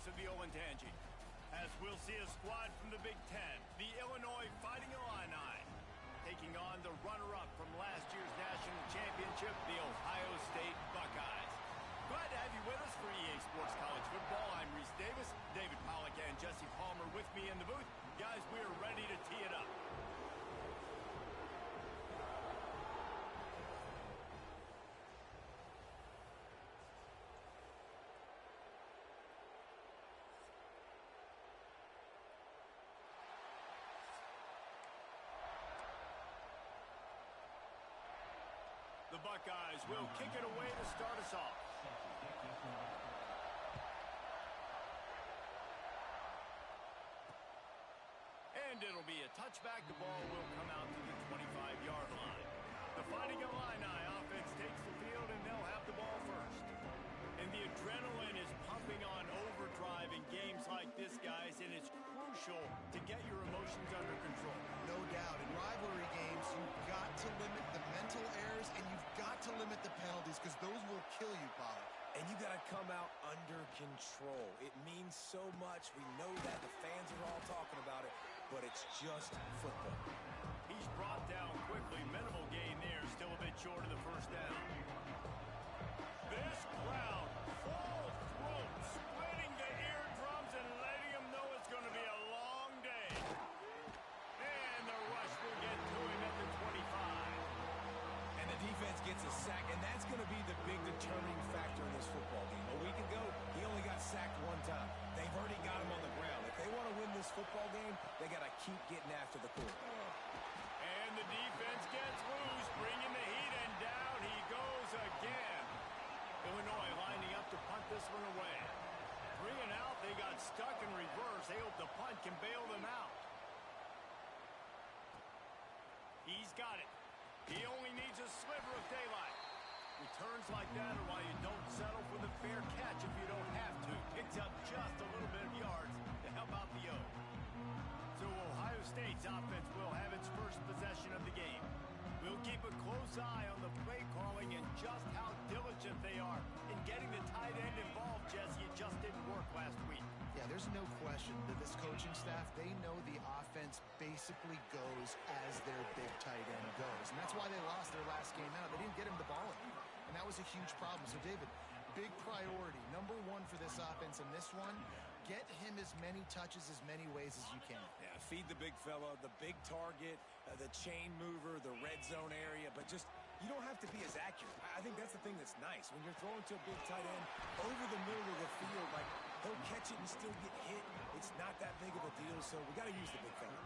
of the Olentangy, as we'll see a squad from the Big Ten, the Illinois Fighting Illini, taking on the runner-up from last year's national championship, the Ohio State Buckeyes. Glad to have you with us for EA Sports College Football. I'm Reese Davis, David Pollack and Jesse Palmer with me in the booth. Guys, we are ready to tee it up. The Buckeyes will kick it away to start us off. And it'll be a touchback. The ball will come out to the 25-yard line. The Fighting Illini offense takes the field, and they'll have the ball first. And the adrenaline is pumping on overdrive in games like this, guys, and it's crucial to get your emotions under control. No doubt. In rivalry games, you've got to limit the mental errors, and you've got to limit the penalties, because those will kill you, Pollard. And you got to come out under control. It means so much. We know that. The fans are all talking about it, but it's just football. He's brought down quickly. Minimal gain there. Still a bit short of the first down. This crowd, full throat, splitting the eardrums and letting them know it's going to be a long day. And the rush will get to him at the 25. And the defense gets a sack, and that's going to be the big determining factor in this football game. A week ago, he only got sacked one time. They've already got him on the ground. If they want to win this football game, they got to keep getting after the quarterback. And the defense gets loose, bringing the heat, and down he goes again. Illinois lining up to punt this one away. 3 and out, they got stuck in reverse. They hope the punt can bail them out. He's got it. He only needs a sliver of daylight. Returns like that are why you don't settle for the fair catch if you don't have to. Picks up just a little bit of yards to help out the O. So Ohio State's offense will have its first possession of the game. We'll keep a close eye on the play calling and just how diligent they are in getting the tight end involved, Jesse. It just didn't work last week. Yeah, there's no question that this coaching staff, they know the offense basically goes as their big tight end goes. And that's why they lost their last game out. They didn't get him the ball in. And that was a huge problem. So, David, big priority, number one for this offense in this one, get him as many touches as many ways as you can. Yeah, feed the big fella, the big target, the chain mover, the red zone area, but just you don't have to be as accurate. I think that's the thing that's nice. When you're throwing to a big tight end over the middle of the field, like he'll catch it and still get hit. It's not that big of a deal, so we got to use the big fella.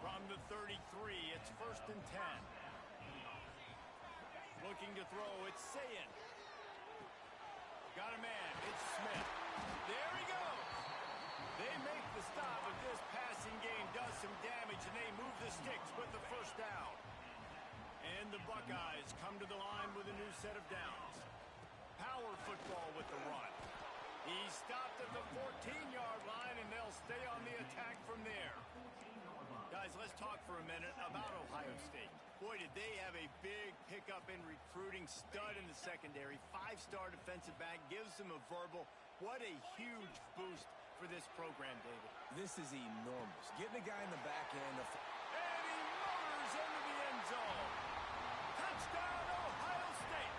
From the 33, it's 1st and 10. Looking to throw, it's Sayin. Got a man, it's Smith. There he goes. They make the stop, but this passing game does some damage, and they move the sticks with the first down. And the Buckeyes come to the line with a new set of downs. Power football with the run. He stopped at the 14-yard line, and they'll stay on the attack from there. Guys, let's talk for a minute about Ohio State. Boy, did they have a big pickup in recruiting. Stud in the secondary. 5-star defensive back. Gives them a verbal. What a huge boost for this program, David. This is enormous. Getting a guy in the back end. And he motors into the end zone. Touchdown, Ohio State.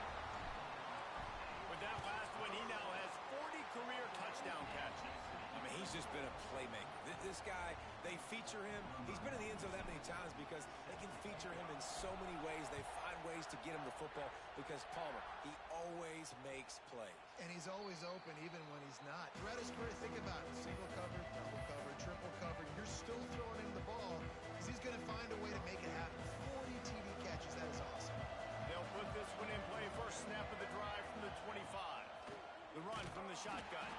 With that last one, he now has 40 career touchdown catches. I mean, he's just been a playmaker. This guy, they feature him. He's been in the end zone that many times because they can feature him in so many ways. They find ways to get him the football because Palmer, he always makes plays. And he's always open even when he's not. Threat is great. Think about it. Single cover, double cover, triple cover. You're still throwing him the ball because he's going to find a way to make it happen. 40 TD catches. That is awesome. They'll put this one in play. First snap of the drive from the 25. The run from the shotgun.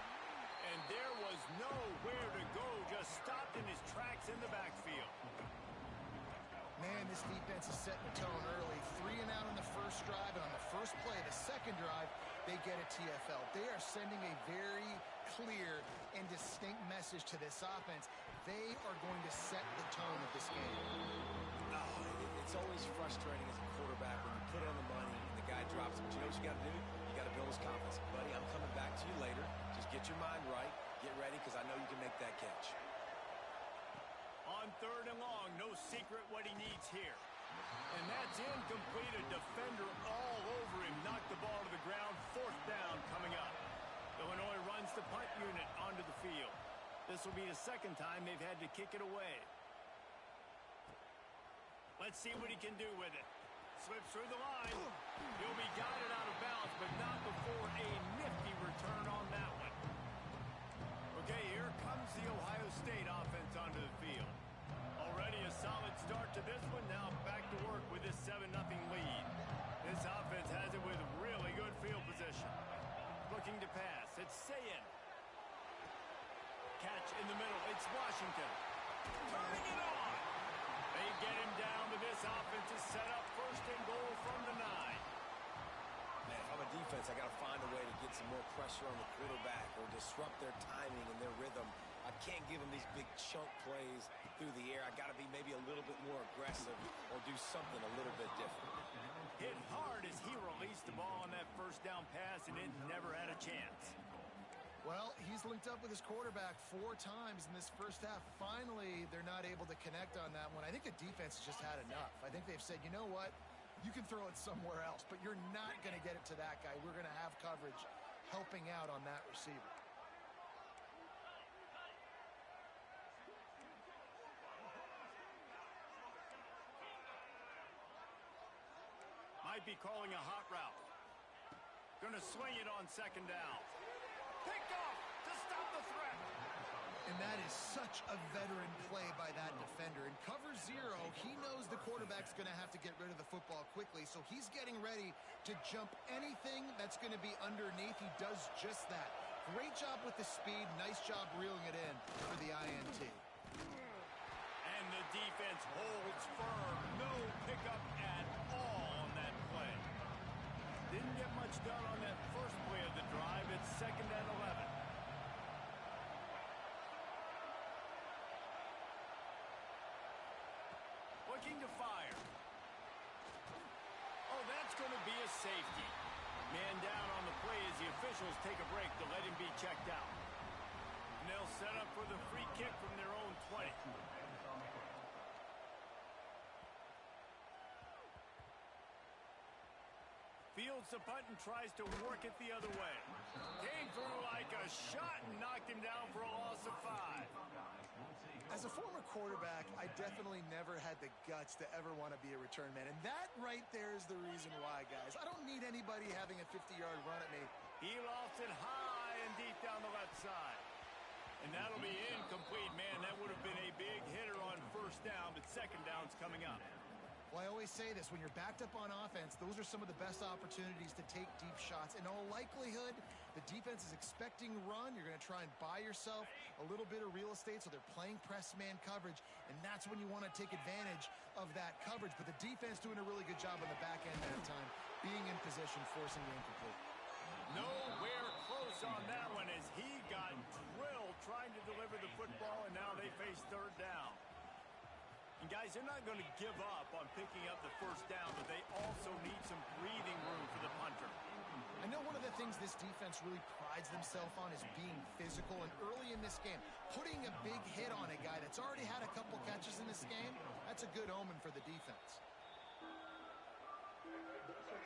And there was nowhere to go. Just stopped in his tracks in the backfield. Man, this defense is setting the tone early. 3 and out on the first drive, and on the first play of the second drive, they get a TFL. They are sending a very clear and distinct message to this offense. They are going to set the tone of this game. It's always frustrating as a quarterback when you put in the money and the guy drops it. But you know what you got to do? You got to build his confidence. Buddy, I'm coming back to you later. Just get your mind right. Get ready because I know you can make that catch. On 3rd and long, no secret what he needs here. And that's incomplete. A defender all over him. Knocked the ball to the ground. 4th down coming up. Illinois runs the punt unit onto the field. This will be the 2nd time they've had to kick it away. Let's see what he can do with it. Slips through the line. He'll be guided out of bounds, but not before a nifty return on that one. Okay, here comes the Ohio State offense onto the field. Already a solid start to this one. Now back to work with this 7-0 lead. This offense has it with really good field position. Looking to pass. It's Sayin. Catch in the middle. It's Washington. Turning it on. They get him down, but this offense is set up 1st and goal from the 9. Man, if I'm a defense, I got to find a way to get some more pressure on the quarterback or disrupt their timing and their rhythm. I can't give them these big chunk plays through the air. I got to be maybe a little bit more aggressive or do something a little bit different. Hit hard as he released the ball on that 1st down pass, and it never had a chance. Well, he's linked up with his quarterback 4 times in this 1st half. Finally, they're not able to connect on that one. I think the defense has just had enough. I think they've said, you know what? You can throw it somewhere else, but you're not going to get it to that guy. We're going to have coverage helping out on that receiver. Might be calling a hot route. Gonna swing it on 2nd down. Picked off to stop the threat. And that is such a veteran play by that defender. In cover 0, he knows the quarterback's going to have to get rid of the football quickly, so he's getting ready to jump anything that's going to be underneath. He does just that. Great job with the speed. Nice job reeling it in for the INT. And the defense holds firm. No pickup at all on that play. Didn't get much done on that 1st play of the drive. It's 2nd and 11. Looking to fire. Oh, that's going to be a safety. Man down on the play as the officials take a break to let him be checked out. And they'll set up for the free kick from their own 20. Fields the punt and tries to work it the other way. Came through like a shot and knocked him down for a loss of 5. As a former quarterback, I definitely never had the guts to ever want to be a return man. And that right there is the reason why, guys. I don't need anybody having a 50-yard run at me. He lost it high and deep down the left side. And that'll be incomplete. Man, that would have been a big hitter on 1st down, but 2nd down's coming up. Well, I always say this, when you're backed up on offense, those are some of the best opportunities to take deep shots. In all likelihood, the defense is expecting run. You're going to try and buy yourself a little bit of real estate, so they're playing press man coverage, and that's when you want to take advantage of that coverage. But the defense doing a really good job on the back end that time, being in position, forcing the incomplete. Nowhere close on that one as he got drilled trying to deliver the football, and now they face 3rd down. And guys, they're not going to give up on picking up the 1st down, but they also need some breathing room for the punter. I know one of the things this defense really prides themselves on is being physical, and early in this game, putting a big hit on a guy that's already had a couple catches in this game, that's a good omen for the defense.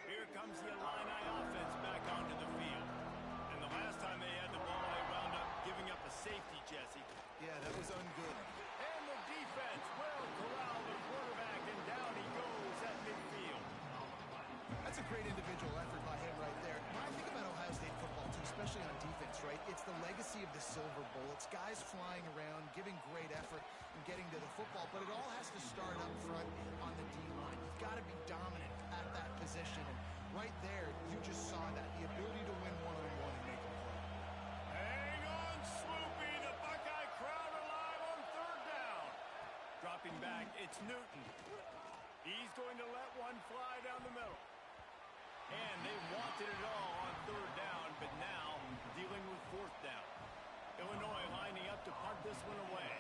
Here comes the Illini offense back onto the field. And the last time they had the ball, they wound up giving up a safety, Jesse. Yeah, that was ungood. And the defense will corral the quarterback, and down he goes at midfield. That's a great individual effort by him right there. When I think about Ohio State football, too, especially on defense, right, it's the legacy of the Silver Bowl. It's guys flying around, giving great effort, and getting to the football. But it all has to start up front on the D-line. You've got to be dominant at that position. And right there, you just saw that, the ability to win one-on-one and make a play. Hang on, Swoopy. The Buckeye crowd alive on 3rd down. Dropping back, it's Newton. He's going to let one fly down the middle. And they wanted it all on 3rd down, but now dealing with 4th down. Illinois lining up to punt this one away.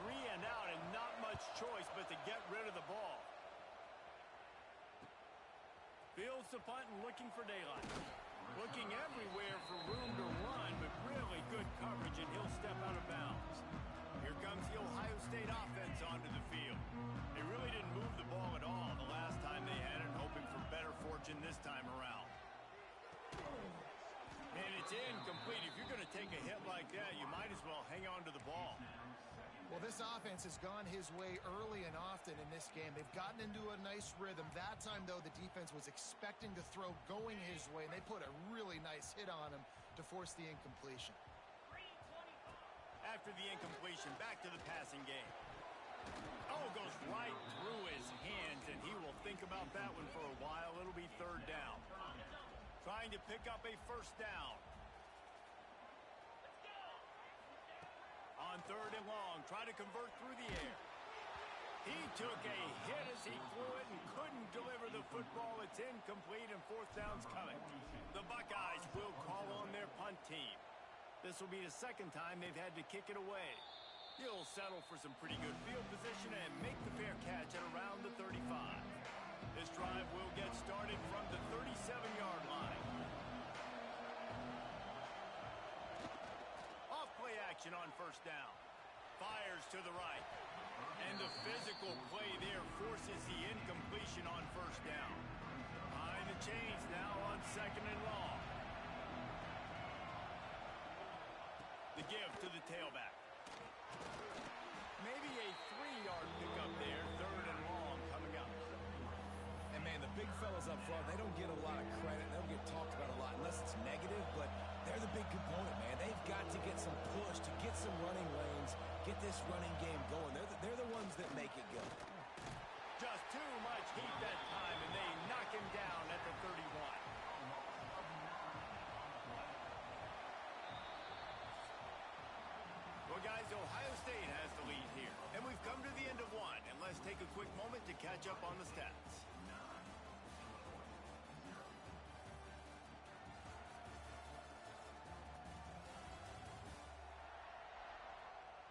3 and out, and not much choice but to get rid of the ball. Fields the punt and looking for daylight. Looking everywhere for room to run, but really good coverage, and he'll step out of bounds. Here comes the Ohio State offense onto the field. They really didn't move the ball at all the last time they had it, hoping for better fortune this time around. And it's incomplete. If you're going to take a hit like that, you might as well hang on to the ball. Well, this offense has gone his way early and often in this game. They've gotten into a nice rhythm. That time, though, the defense was expecting the throw going his way, and they put a really nice hit on him to force the incompletion. After the incompletion, back to the passing game. Oh, goes right through his hands, and he will think about that one for a while. It'll be third down. Trying to pick up a first down. On third and long, try to convert through the air. He took a hit as he threw it and couldn't deliver the football. It's incomplete, and fourth down's coming. The Buckeyes will call on their punt team. This will be the second time they've had to kick it away. He'll settle for some pretty good field position and make the fair catch at around the 35. This drive will get started from the 37-yard line. Off-play action on first down. Fires to the right. And the physical play there forces the incompletion on first down. Behind the chains now on second and long. The give to the tailback. Maybe a 3-yard pickup there. Third and long coming up. And, man, the big fellas up front, they don't get a lot of credit. They don't get talked about a lot unless it's negative, but they're the big component, man. They've got to get some push to get some running lanes, get this running game going. They're the ones that make it go. Just too much heat that time, and they knock him down at the 31. Well, guys, Ohio State has the lead here, and we've come to the end of one, and let's take a quick moment to catch up on the stats.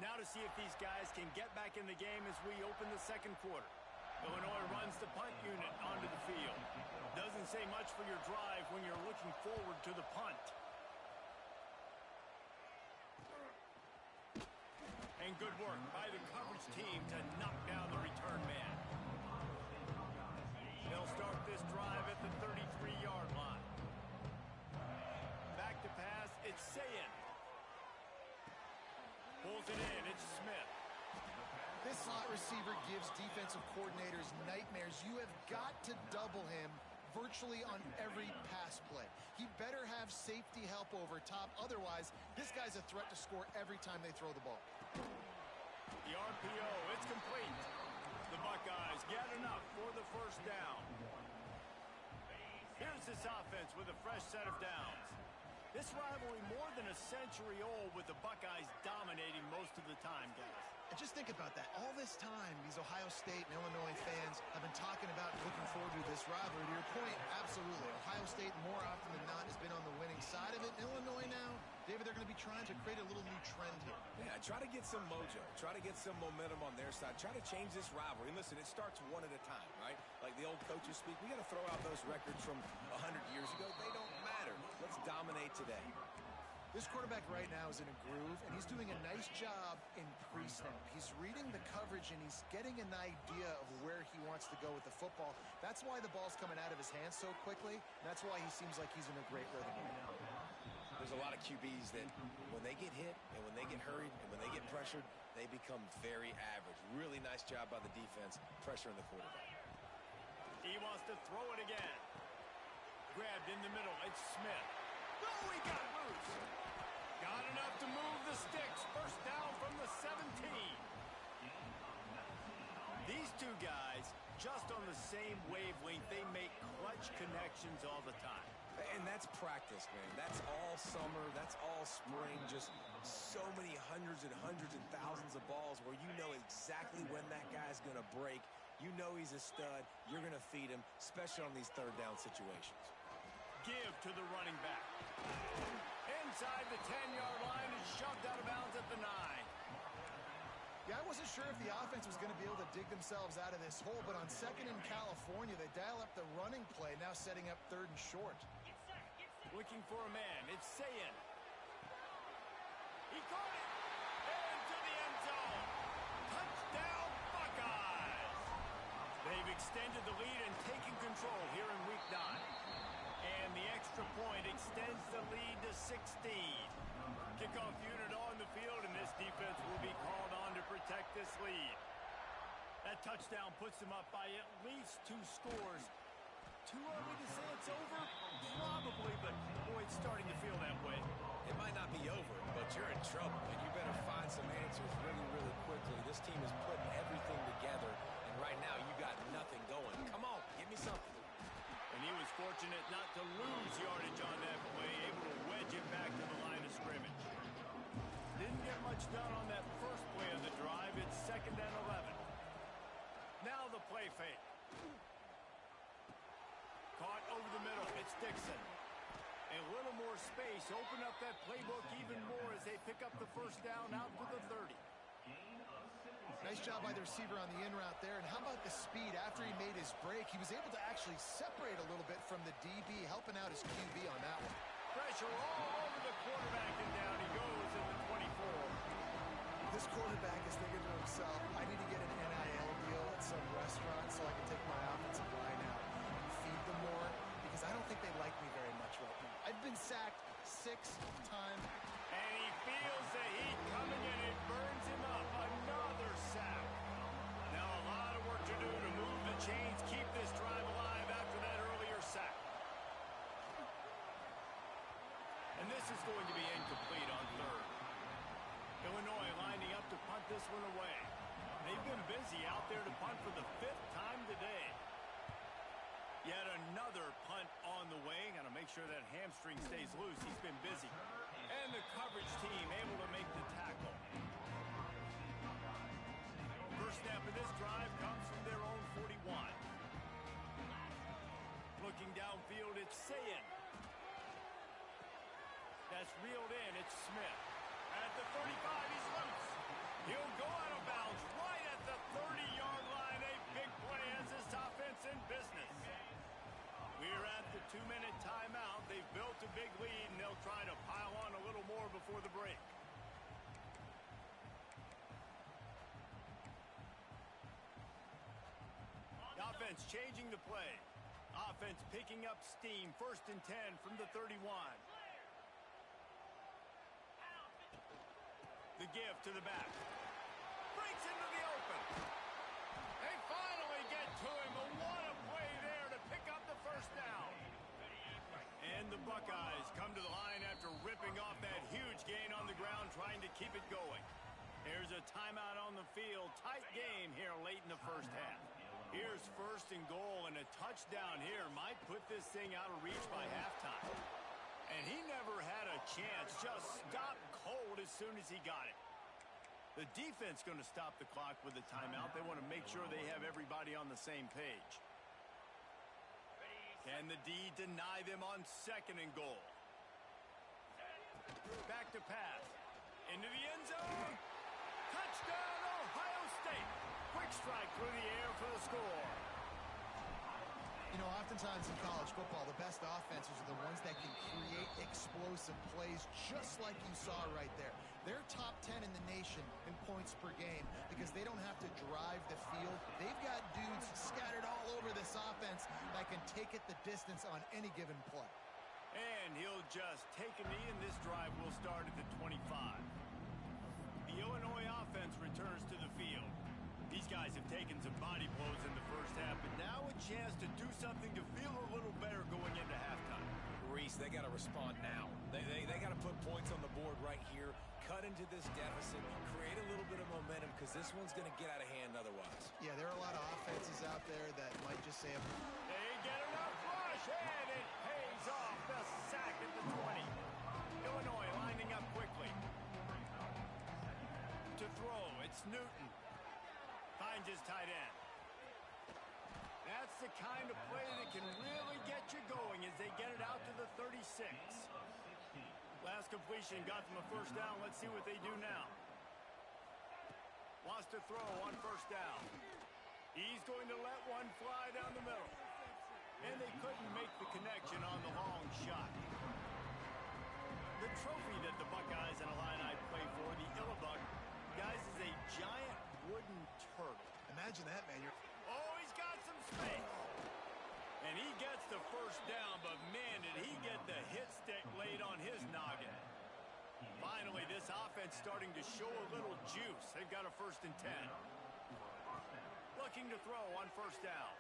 Now to see if these guys can get back in the game as we open the second quarter. Illinois runs the punt unit onto the field. Doesn't say much for your drive when you're looking forward to the punt. And good work by the coverage team to knock down the return man. They'll start this drive at the 33-yard line. Back to pass, it's Sayin. Pulls it in, it's Smith. This slot receiver gives defensive coordinators nightmares. You have got to double him virtually on every pass play. He better have safety help over top. Otherwise, this guy's a threat to score every time they throw the ball. The RPO, it's complete. The Buckeyes get enough for the first down. Here's this offense with a fresh set of downs. This rivalry more than a century old, with the Buckeyes dominating most of the time, guys. And just think about that. All this time, these Ohio State and Illinois fans have been talking about looking forward to this rivalry. To your point, absolutely. Ohio State, more often than not, has been on the winning side of it. Illinois now, David, they're going to be trying to create a little new trend here. Yeah, try to get some mojo. Try to get some momentum on their side. Try to change this rivalry. And listen, it starts one at a time, right? Like the old coaches speak, we got to throw out those records from 100 years ago. They don't matter. Let's dominate today. This quarterback right now is in a groove, and he's doing a nice job in pre-snap. He's reading the coverage, and he's getting an idea of where he wants to go with the football. That's why the ball's coming out of his hands so quickly. That's why he seems like he's in a great rhythm right now. There's a lot of QBs that when they get hit and when they get hurried and when they get pressured, they become very average. Really nice job by the defense pressuring the quarterback. He wants to throw it again. Grabbed in the middle. It's Smith. Oh, he got loose. Got enough to move the sticks. First down from the 17. These two guys, just on the same wavelength, they make clutch connections all the time. And that's practice, man. That's all summer. That's all spring. Just so many hundreds and thousands of balls where you know exactly when that guy's going to break. You know he's a stud. You're going to feed him, especially on these third down situations. Give to the running back. Inside the 10-yard line and shoved out of bounds at the 9. Yeah, I wasn't sure if the offense was going to be able to dig themselves out of this hole, but on second in California, they dial up the running play, now setting up third and short. Looking for a man. It's Sayin. He caught it. Into the end zone. Touchdown, Buckeyes. They've extended the lead and taken control here in Week 9. And the extra point extends the lead to 16. Kickoff unit on the field, and this defense will be called on to protect this lead. That touchdown puts them up by at least 2 scores. Too early to say it's over? Probably, but boy, it's starting to feel that way. It might not be over, but you're in trouble, and you better find some answers really, really quickly. This team is putting everything together, and right now you got nothing going. Come on, give me something. And he was fortunate not to lose yardage on that play, able to wedge it back to the line of scrimmage. Didn't get much done on that first play of the drive. It's 2nd and 11. Now the play fake. Caught over the middle. It's Dixon. A little more space. Open up that playbook even more as they pick up the first down out to the 30. Nice job by the receiver on the in route there. And how about the speed after he made his break? He was able to actually separate a little bit from the DB, helping out his QB on that one. Pressure all over the quarterback, and down he goes in the 24. This quarterback is thinking to himself, I need to get an NIL deal at some restaurant so I can take my offensive line out and feed them more, because I don't think they like me very much right now. I've been sacked 6 times. And he feels the heat coming in. It burns him up. Another sack. Now a lot of work to do to move the chains, keep this drive alive after that earlier sack. And this is going to be incomplete on 3rd. Illinois lining up to punt this one away. They've been busy out there to punt for the 5th time today. Yet another punt on the way. Got to make sure that hamstring stays loose. He's been busy. And the coverage team able to make the tackle. First snap of this drive comes from their own 41. Looking downfield, it's Sayin. That's reeled in. It's Smith. At the 35, he's loose. He'll go out of bounds right at the 30-yard line. A big play as this offense in business. We're at the 2-minute timeout. They've built a big lead, and they'll try to pile on a little more before the break. The offense changing the play. Offense picking up steam. 1st and 10 from the 31. The give to the back. Breaks into the open. They finally get to him. But what a play there to pick up the first down. And the Buckeyes come to the line after ripping off that huge gain on the ground, trying to keep it going. There's a timeout on the field. Tight game here late in the first half. Here's 1st and goal, and a touchdown here might put this thing out of reach by halftime. And he never had a chance. Just stopped cold as soon as he got it. The defense going to stop the clock with a timeout. They want to make sure they have everybody on the same page. Can the D deny them on 2nd and goal? Back to pass. Into the end zone. Touchdown, Ohio State. Quick strike through the air for the score. You know, oftentimes in college football, the best offenses are the ones that can create explosive plays, just like you saw right there. They're top 10 in the nation in points per game because they don't have to drive the field. They've got dudes scattered all over this offense that can take it the distance on any given play. And he'll just take a knee, and this drive will start at the 25. The Illinois offense returns to the field. These guys have taken some body blows in the first half, but now a chance to do something to feel a little better going into halftime. Reese, they got to respond now. They got to put points on the board right here, cut into this deficit, create a little bit of momentum, because this one's going to get out of hand otherwise. Yeah, there are a lot of offenses out there that might just say, they get enough rush, and it pays off. The sack at the 20. Illinois lining up quickly. To throw, it's Newton. Finds his tight end. That's the kind of play that can really get you going as they get it out to the 36. Last completion got them a first down. Let's see what they do now. Wants to throw on first down. He's going to let one fly down the middle. And they couldn't make the connection on the long shot. The trophy that the Buckeyes and Illini play for, the Illibug, guys, is a giant wooden turtle. Imagine that, man. Oh, he's got some space. And he gets the first down, but man, did he get the hit stick laid on his noggin. Finally, this offense starting to show a little juice. They've got a 1st and 10. Looking to throw on 1st down.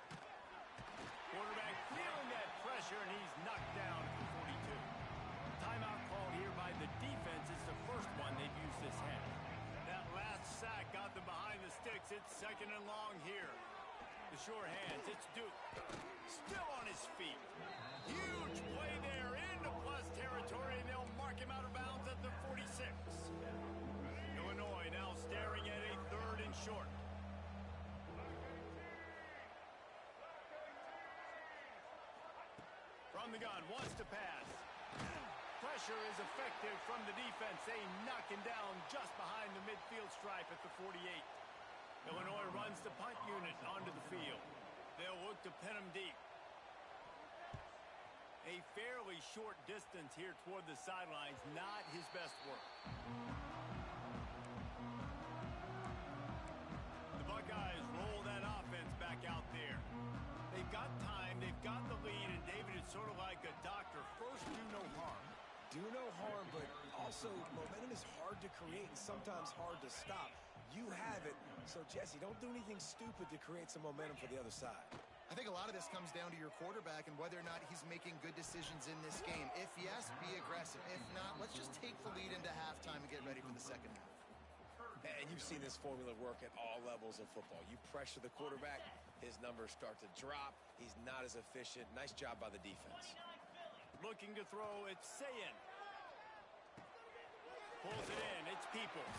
Quarterback feeling that pressure, and he's knocked down at the 42. Timeout called here by the defense. It's the first one they've used this half. That last sack got them behind the sticks. It's 2nd and long here. The sure hands. It's Duke. Still on his feet. Huge play there into plus territory, and they'll mark him out of bounds at the 46. Illinois now staring at a 3rd and short. From the gun, wants to pass. Pressure is effective from the defense. They knock him down just behind the midfield stripe at the 48. Illinois runs the punt unit onto the field. They'll look to pin him deep. A fairly short distance here toward the sidelines, not his best work. The Buckeyes roll that offense back out there. They've got time, they've got the lead, and David, it's sort of like a doctor. First, do no harm. Do no harm, but also momentum is hard to create and sometimes hard to stop. You have it, so Jesse, don't do anything stupid to create some momentum for the other side. I think a lot of this comes down to your quarterback and whether or not he's making good decisions in this game. If yes, be aggressive. If not, let's just take the lead into halftime and get ready for the second half. And you've seen this formula work at all levels of football. You pressure the quarterback, his numbers start to drop. He's not as efficient. Nice job by the defense. Looking to throw, it's Sayin. Pulls it in, it's Peoples.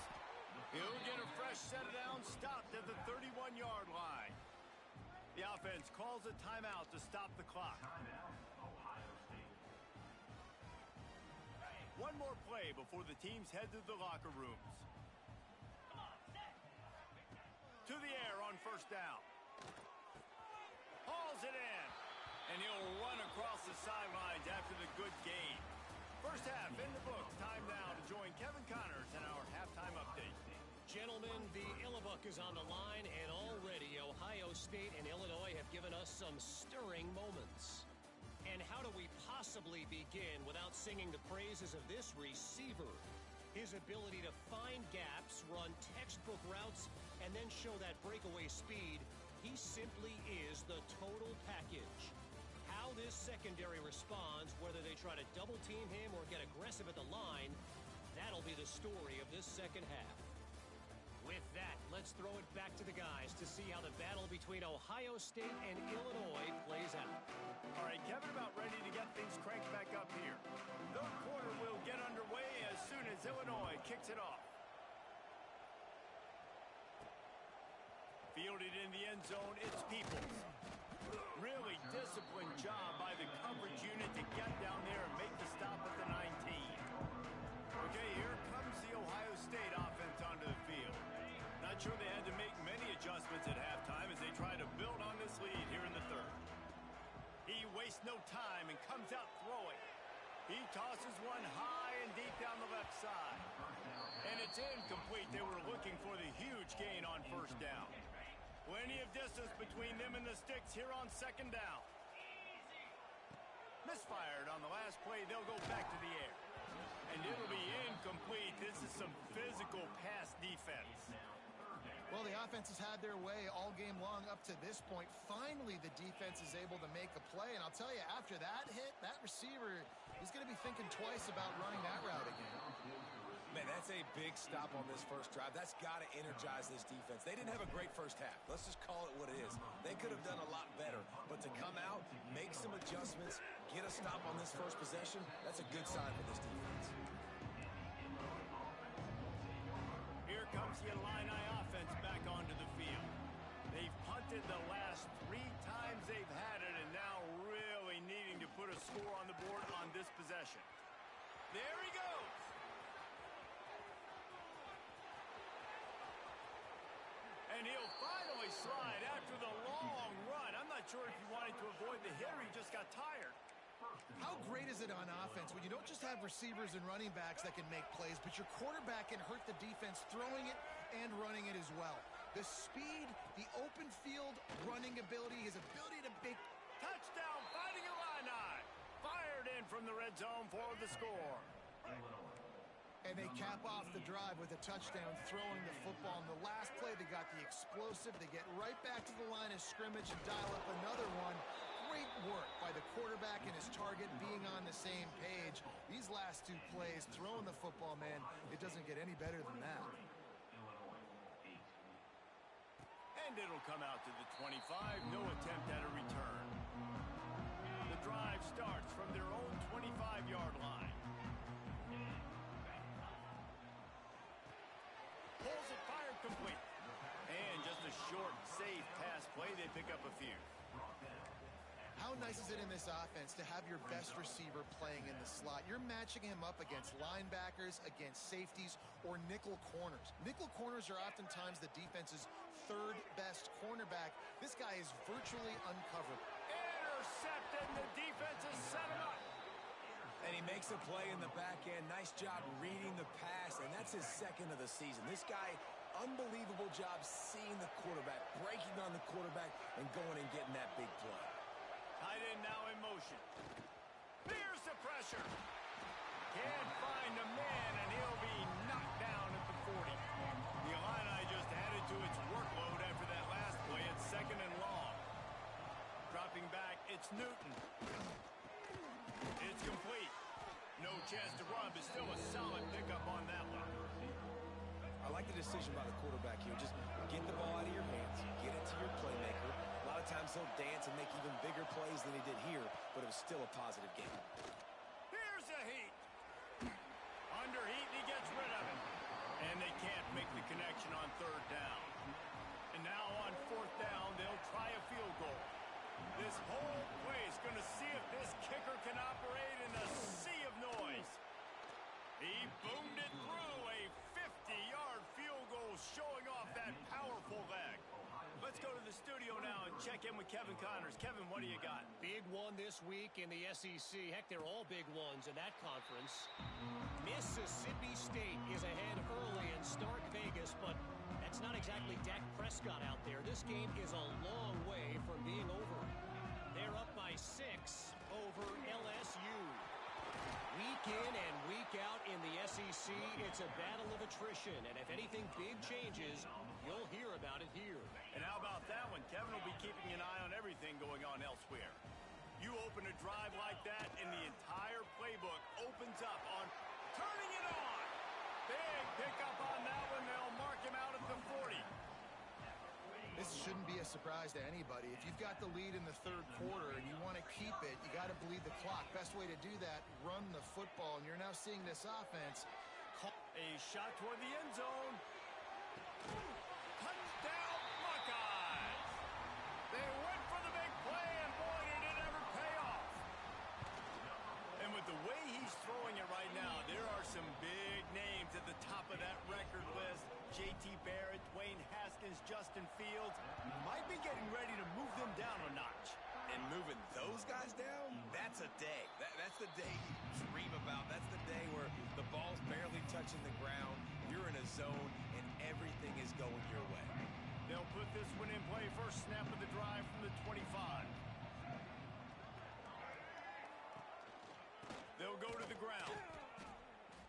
He'll get a fresh set down, stopped at the 31-yard line. The offense calls a timeout to stop the clock. One more play before the teams head to the locker rooms. To the air on 1st down. Hauls it in. And he'll run across the sidelines after the good gain. First half in the books. Time now to join Kevin Connors in our halftime update. Gentlemen, the Illibug is on the line, and already Ohio State and Illinois have given us some stirring moments. And how do we possibly begin without singing the praises of this receiver? His ability to find gaps, run textbook routes, and then show that breakaway speed, he simply is the total package. How this secondary responds, whether they try to double team him or get aggressive at the line, that'll be the story of this second half. With that, let's throw it back to the guys to see how the battle between Ohio State and Illinois plays out. All right, Kevin, about ready to get things cranked back up here. Third quarter will get underway as soon as Illinois kicks it off. Fielded in the end zone, it's Peoples. Really disciplined job by the coverage unit to get down there and make the stop at the 19. Okay, here comes the Ohio State offense onto the field. Not sure they had to make many adjustments at halftime as they try to build on this lead here in the third. He wastes no time and comes out throwing. He tosses one high and deep down the left side. And it's incomplete. They were looking for the huge gain on 1st down. Plenty of distance between them and the sticks here on 2nd down. Misfired on the last play. They'll go back to the air. And it'll be incomplete. This is some physical pass defense. Well, the offense has had their way all game long up to this point. Finally, the defense is able to make a play. And I'll tell you, after that hit, that receiver, he's going to be thinking twice about running that route again. Man, that's a big stop on this first drive. That's got to energize this defense. They didn't have a great first half. Let's just call it what it is. They could have done a lot better. But to come out, make some adjustments, get a stop on this first possession, that's a good sign for this defense. Here comes the Illini offense back onto the field. They've punted the last 3 times they've had it, and now really needing to put a score on the board on this possession. There he goes. And he'll finally slide after the long run. I'm not sure if he wanted to avoid the hit or he just got tired. How great is it on offense when you don't just have receivers and running backs that can make plays, but your quarterback can hurt the defense throwing it and running it as well. The speed, the open field running ability, his ability to make... Touchdown, Fighting Illini. Fired in from the red zone for the score. And they cap off the drive with a touchdown throwing the football. In the last play, they got the explosive. They get right back to the line of scrimmage and dial up another one. Great work by the quarterback and his target being on the same page. These last two plays, throwing the football, man, it doesn't get any better than that. And it'll come out to the 25. No attempt at a return. The drive starts from their own 25-yard line. Pulls it, fired, complete. And just a short, safe pass play. They pick up a few. How nice is it in this offense to have your best receiver playing in the slot? You're matching him up against linebackers, against safeties, or nickel corners. Nickel corners are oftentimes the defense's third best cornerback. This guy is virtually uncovered. Intercepted, and the defense has set him up. And he makes a play in the back end. Nice job reading the pass, and that's his second of the season. This guy, unbelievable job seeing the quarterback, breaking on the quarterback, and going and getting that big play. Tight end now in motion. Here's the pressure. Can't find a man, and he'll be knocked down at the 40. The Illini just added to its workload after that last play. It's second and long. Dropping back, it's Newton. It's complete. No chance to run, but still a solid pickup on that one. I like the decision by the quarterback here. Just get the ball out of your hands, get it to your playmaker. A lot of times he'll dance and make even bigger plays than he did here, but it was still a positive game. Here's a heat. Under heat, and he gets rid of it. And they can't make the connection on third down. And now on fourth down, they'll try a field goal. This whole play is going to see if this kicker can operate in a sea of noise. He boomed it through a 50-yard field goal, showing off that powerful leg. Let's go to the studio now and check in with Kevin Connors. Kevin, what do you got? Big one this week in the SEC. Heck, they're all big ones in that conference. Mississippi State is ahead early in Stark Vegas, but that's not exactly Dak Prescott out there. This game is a long way from being over. They're up by 6 over LSU. Week in and week out in the SEC, it's a battle of attrition. And if anything big changes, you'll hear about it here. And how about that one? Kevin will be keeping an eye on everything going on elsewhere. You open a drive like that, and the entire playbook opens up on turning it on. Big pickup on that one. They'll mark him out at the 40. This shouldn't be a surprise to anybody. If you've got the lead in the third quarter and you want to keep it, you got to bleed the clock. Best way to do that, run the football. And you're now seeing this offense. A shot toward the end zone. Touchdown, Buckeyes! They went for the big play, and boy, did it ever pay off. And with the way he's throwing it right now, there are some big names at the top of that record list. J.T. Barrett, Dwayne Haskins, Justin Fields might be getting ready to move them down a notch. And moving those guys down, that's a day. That's the day you dream about. That's the day where the ball's barely touching the ground, you're in a zone, and everything is going your way. They'll put this one in play. First snap of the drive from the 25. They'll go to the ground.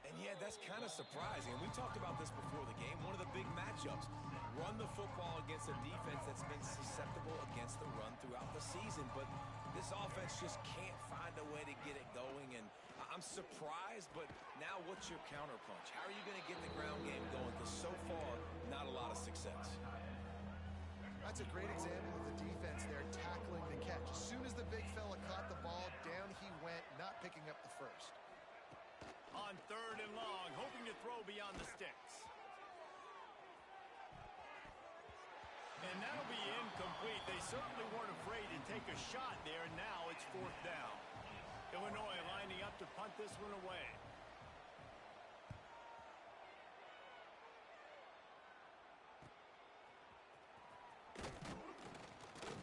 And yeah, that's kind of surprising. And we talked about this before the game. One of the big matchups. Run the football against a defense that's been susceptible against the run throughout the season. But this offense just can't find a way to get it going. And I'm surprised, but now what's your counterpunch? How are you going to get the ground game going? Because so far, not a lot of success. That's a great example of the defense there tackling the catch. As soon as the big fella caught the ball, down he went, not picking up the first. On third and long, hoping to throw beyond the sticks. And that'll be incomplete. They certainly weren't afraid to take a shot there. Now it's fourth down. Illinois lining up to punt this one away.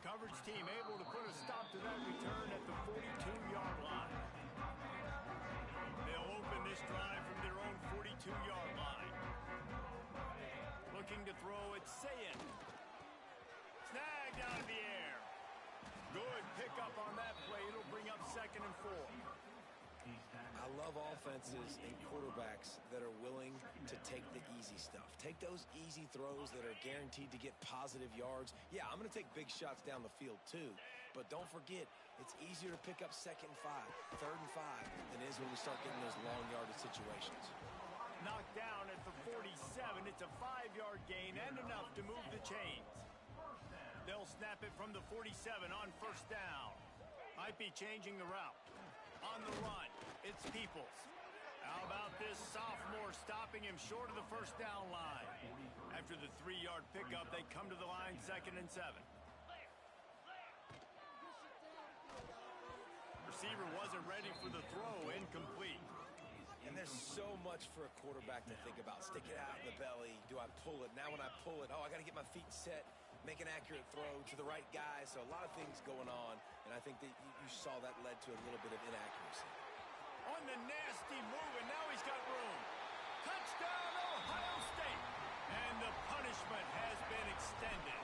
Coverage team able to put a stop to that return at the 42-yard line. pickup on that play. It'll bring up 2nd and 4. I love offenses and quarterbacks that are willing to take the easy stuff. Take those easy throws that are guaranteed to get positive yards. Yeah, I'm going to take big shots down the field too, but don't forget, it's easier to pick up 2nd and 5, 3rd and 5 than it is when we start getting those long yardage situations. Knocked down at the 47. It's a 5-yard gain and enough to move the chains. They'll snap it from the 47 on 1st down. Might be changing the route. On the run, it's Peoples. How about this sophomore stopping him short of the 1st down line? After the 3-yard pickup, they come to the line 2nd and 7. Receiver wasn't ready for the throw, incomplete. And there's so much for a quarterback to think about. Stick it out in the belly. Do I pull it? Now when I pull it, I got to get my feet set, make an accurate throw to the right guy. So a lot of things going on, and I think that you saw that led to a little bit of inaccuracy. On the nasty move, and now he's got room. Touchdown, Ohio State! And the punishment has been extended.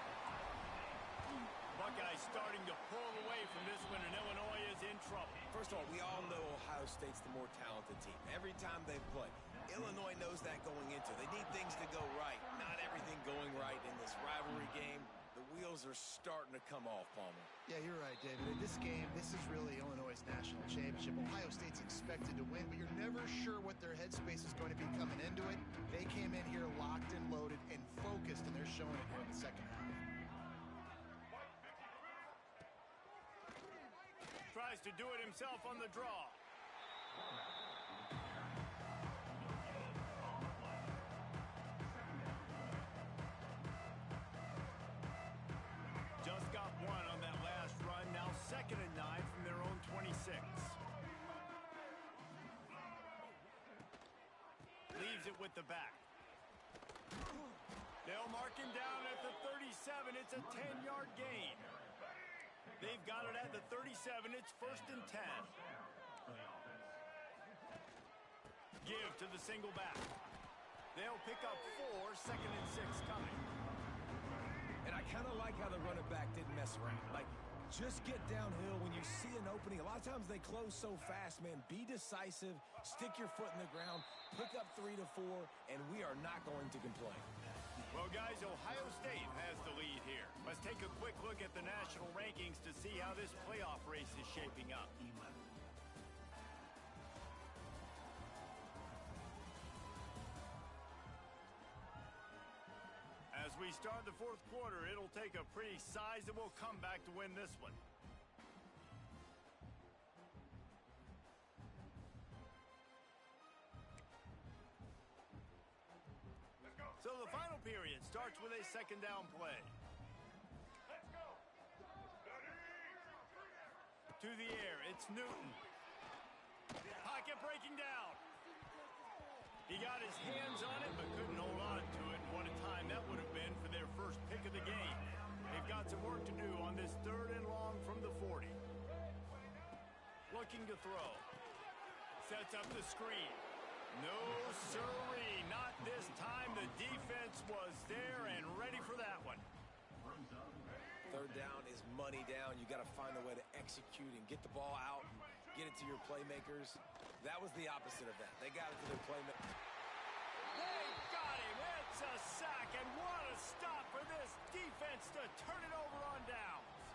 Buckeyes starting to pull away from this one, and Illinois is in trouble. First of all, we all know Ohio State's the more talented team. Every time they play, Illinois knows that going into. They need things to go right. Not everything going right in this rivalry game. The wheels are starting to come off, Palmer. Yeah, you're right, David. In this game, this is really Illinois' national championship. Ohio State's expected to win, but you're never sure what their headspace is going to be coming into it. They came in here locked and loaded and focused, and they're showing it here in the 2nd half. Tries to do it himself on the draw. Just got one on that last run. Now 2nd and 9 from their own 26. Leaves it with the back. They'll mark him down at the 37. It's a 10-yard gain. They've got it at the 37. It's 1st and 10. Give to the single back. They'll pick up 4, 2nd and 6 coming. And I kind of like how the running back didn't mess around. Like, just get downhill when you see an opening. A lot of times they close so fast, man. Be decisive, stick your foot in the ground, pick up 3 to 4, and we are not going to complain. Well, guys, Ohio State has the lead here. Let's take a quick look at the national rankings to see how this playoff race is shaping up. As we start the 4th quarter, it'll take a pretty sizable comeback to win this one. So the final period starts with a 2nd down play. Let's go. To the air, it's Newton. Pocket breaking down. He got his hands on it, but couldn't hold on to it. What a time that would have been for their first pick of the game. They've got some work to do on this 3rd and long from the 40. Looking to throw. Sets up the screen. No, sirree, not this time. The defense was there and ready for that one. 3rd down is money down. You got to find a way to execute and get the ball out and get it to your playmakers. That was the opposite of that. They got it to their playmakers. They got him. It's a sack, and what a stop for this defense to turn it over on downs.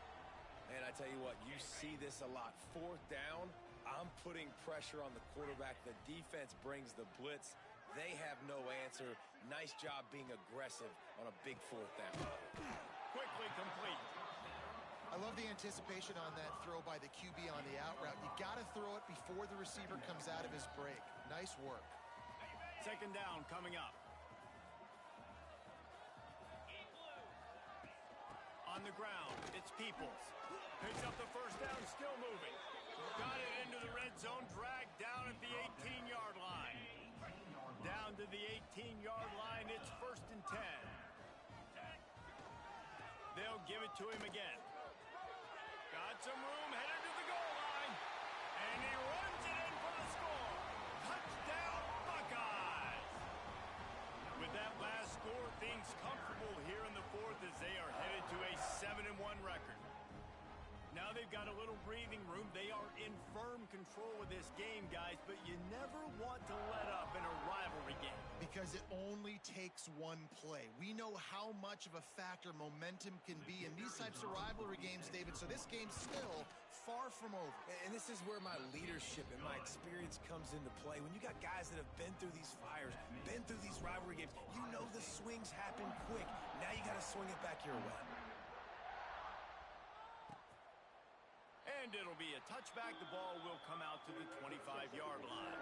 And I tell you what, you see this a lot. 4th down, I'm putting pressure on the quarterback. The defense brings the blitz. They have no answer. Nice job being aggressive on a big 4th down. Quickly complete. I love the anticipation on that throw by the QB on the out route. You got to throw it before the receiver comes out of his break. Nice work. 2nd down coming up. On the ground, it's Peoples. Picks up the 1st down, still moving. Got it into the red zone, dragged down at the 18-yard line. Down to the 18-yard line, it's 1st and 10. They'll give it to him again. Got some room, headed to the goal line. And he runs it in for the score. Touchdown, Buckeyes! With that last score, things comfortable here in the 4th as they are headed to a 7-1 record. Now Now they've got a little breathing room. They are in firm control of this game, guys, but you never want to let up in a rivalry game. Because it only takes one play. We know how much of a factor momentum can be in these types of rivalry games, David, so this game's still far from over. And this is where my leadership and my experience comes into play. When you got guys that have been through these fires, been through these rivalry games, you know the swings happen quick. Now you got to swing it back your way. And it'll be a touchback. The ball will come out to the 25-yard line.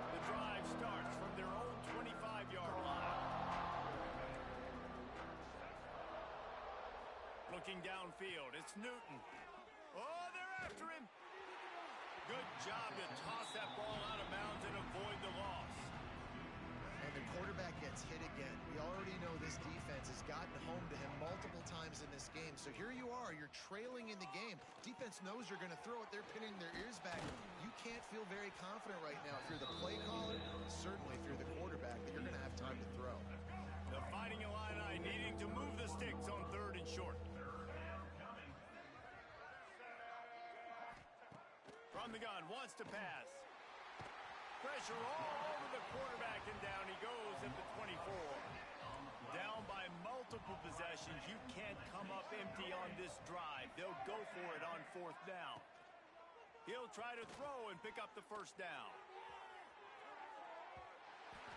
The drive starts from their own 25-yard line. Looking downfield, it's Newton. Oh, they're after him. Good job to toss that ball out of bounds and avoid the loss. And the quarterback gets hit again. We already know this defense has gotten home to him multiple times in this game. So here you are, you're trailing in the game. Defense knows you're going to throw it. They're pinning their ears back. You can't feel very confident right now if you're the play caller, certainly if you're the quarterback, that you're going to have time to throw. The Fighting Illini needing to move the sticks on 3rd and short. From the gun, wants to pass. Pressure all over the quarterback, and down he goes at the 24. Down by multiple possessions. You can't come up empty on this drive. They'll go for it on 4th down. He'll try to throw and pick up the 1st down.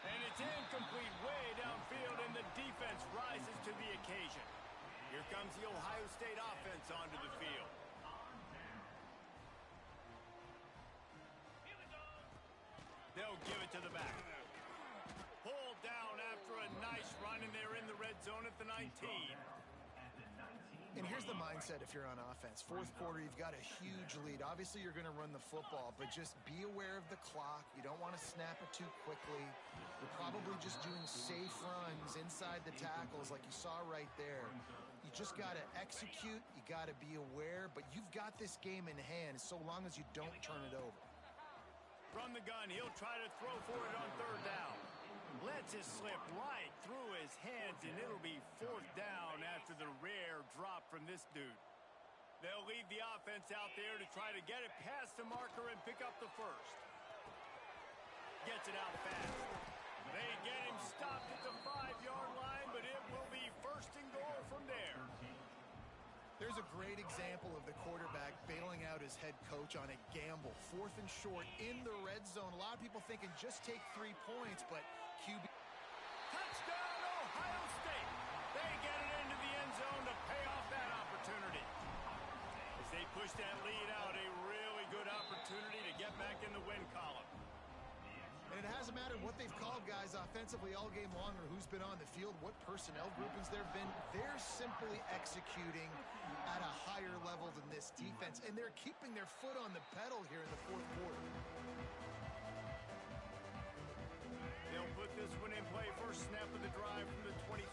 And it's incomplete way downfield, and the defense rises to the occasion. Here comes the Ohio State offense onto the field. They'll give it to the back. Pulled down after a nice run, and they're in the red zone at the 19. And here's the mindset if you're on offense. 4th quarter, you've got a huge lead. Obviously, you're going to run the football, but just be aware of the clock. You don't want to snap it too quickly. You're probably just doing safe runs inside the tackles like you saw right there. You just got to execute. You got to be aware, but you've got this game in hand so long as you don't turn it over. From the gun, he'll try to throw for it on 3rd down. Lets it slip right through his hands, and it'll be 4th down after the rare drop from this dude. They'll leave the offense out there to try to get it past the marker and pick up the 1st. Gets it out fast. They get him stopped at the 5-yard line, but it will be 1st and goal from there. There's a great example of the quarterback bailing out his head coach on a gamble. 4th and short in the red zone. A lot of people thinking just take 3 points, but QB... Touchdown, Ohio State! They get it into the end zone to pay off that opportunity. As they push that lead out, a really good opportunity to get back in the win column. And it hasn't mattered what they've called, guys, offensively all game long, or who's been on the field, what personnel groupings there have been. They're simply executing at a higher level than this defense, and they're keeping their foot on the pedal here in the 4th quarter. They'll put this one in play. First snap of the drive from the 25.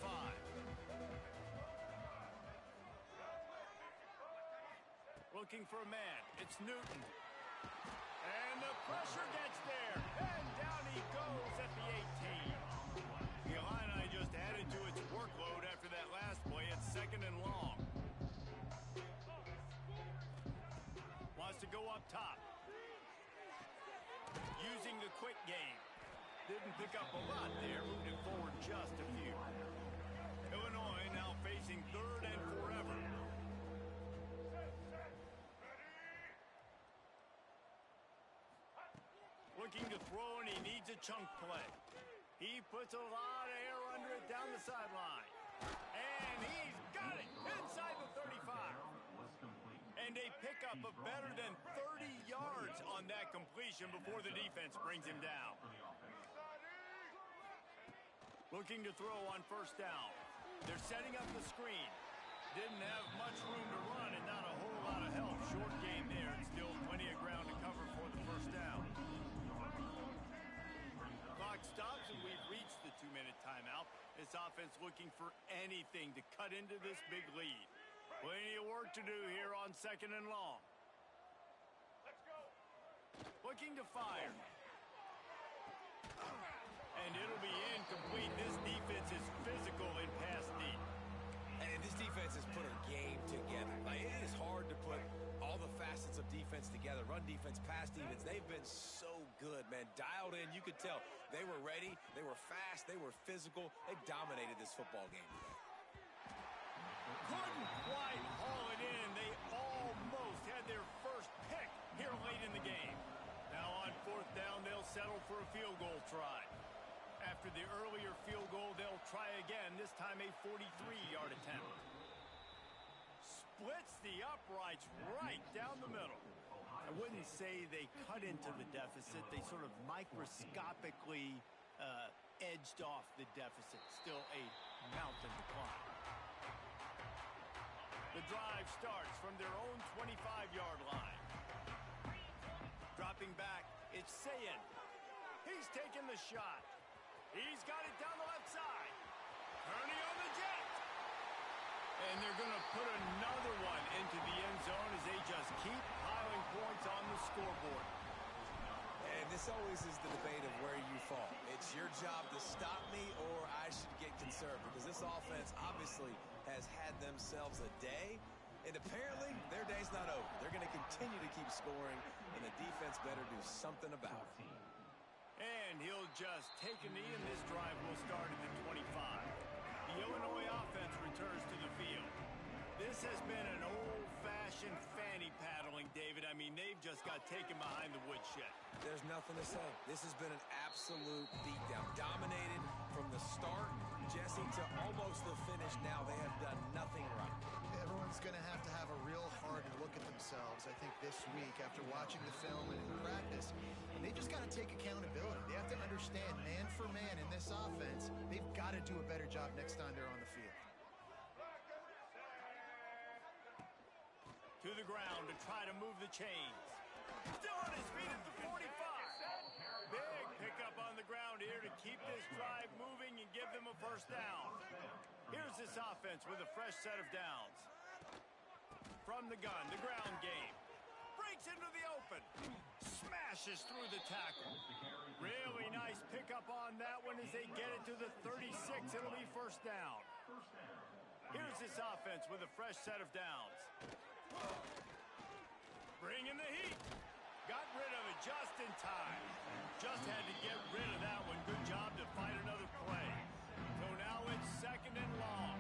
Looking for a man. It's Newton. And the pressure gets there. And down he goes at the 18. The Illini just added to its workload after that last play. It's 2nd and long. Wants to go up top. Using the quick game. Didn't pick up a lot there. Moved it forward just a few. Illinois now facing 3rd and forever. Looking to throw, and he needs a chunk play. He puts a lot of air under it down the sideline. And he's got it inside the 35. And a pickup of better than 30 yards on that completion before the defense brings him down. Looking to throw on 1st down. They're setting up the screen. Didn't have much room to run and not a whole lot of help. Short game there, and still plenty of ground to cover for the 1st down. Clock stops, and we've reached the 2-minute timeout. This offense looking for anything to cut into this big lead. Plenty of work to do here on 2nd and long. Let's go. Looking to fire. And it'll be incomplete. This defense is physical in pass deep. And This defense has put a game together. Like, it is hard to put all the facets of defense together. Run defense, pass defense. They've been so good, man. Dialed in. You could tell they were ready. They were fast. They were physical. They dominated this football game today. Couldn't quite haul it in. They almost had their first pick here late in the game. Now on fourth down, they'll settle for a field goal try. After the earlier field goal, they'll try again, this time a 43-yard attempt. Splits the uprights right down the middle. I wouldn't say they cut into the deficit. They sort of microscopically edged off the deficit. Still a mountain to climb. The drive starts from their own 25-yard line. Dropping back, it's Sayin. He's taking the shot. He's got it down the left side. Kearney on the jet. And they're going to put another one into the end zone as they just keep piling points on the scoreboard. And this always is the debate of where you fall. It's your job to stop me or I should get conserved, because this offense obviously has had themselves a day, and apparently their day's not over. They're going to continue to keep scoring, and the defense better do something about it. And he'll just take a knee, and this drive will start at the 25. The Illinois offense returns to the field. This has been an old-fashioned fanny paddling, David. I mean, they've just got taken behind the woodshed. There's nothing to say. This has been an absolute beatdown. Dominated from the start, Jesse, to almost the finish now. They have done nothing right. Everyone's going to have a real hard look at themselves, I think, this week after watching the film and in practice. And they just got to take accountability. They have to understand, man for man in this offense, they've got to do a better job next time they're on the field. To the ground to try to move the chains. Still on his feet at the 45. Big pickup on the ground here to keep this drive moving and give them a first down. Here's this offense with a fresh set of downs. From the gun, the ground game. Breaks into the open. Smashes through the tackle. Really nice pickup on that one as they get it to the 36. It'll be first down. Here's this offense with a fresh set of downs. Bringing the heat. Got rid of it just in time. Just had to get rid of that one. Good job to find another play. So now it's second and long.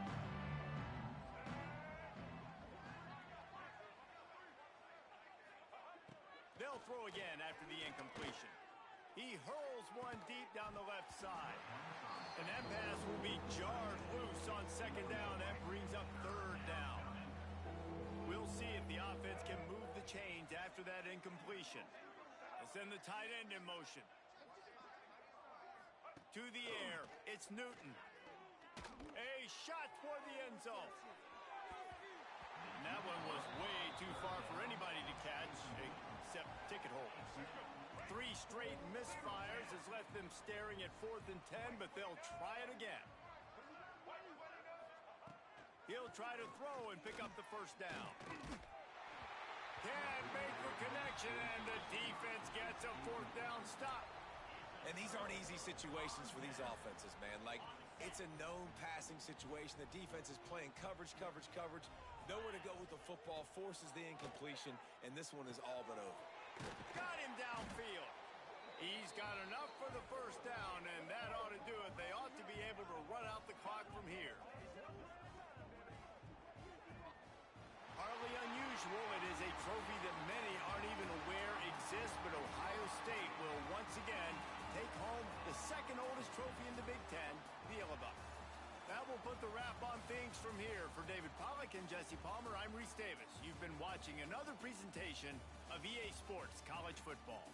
They'll throw again after the incompletion. He hurls one deep down the left side. And that pass will be jarred loose on second down. That brings up third down. We'll see if the offense can move the chains after that incompletion. They'll send the tight end in motion. To the air, it's Newton. A shot toward the end zone. And that one was way too far for anybody to catch, except ticket holders. 3 straight misfires has left them staring at 4th and 10, but they'll try it again. He'll try to throw and pick up the first down. Can't make the connection, and the defense gets a 4th down stop. And these aren't easy situations for these offenses, man. Like, it's a known passing situation. The defense is playing coverage. Nowhere to go with the football, forces the incompletion, and this one is all but over. Got him downfield. He's got enough for the first down, and that ought to do it. They ought to be able to run out the clock from here. Hardly unusual. It is a trophy that many aren't even aware exists, but Ohio State will once again take home the second oldest trophy in the Big Ten, the Yellow. That will put the wrap on things from here. For David Pollack and Jesse Palmer, I'm Reese Davis. You've been watching another presentation of EA Sports College Football.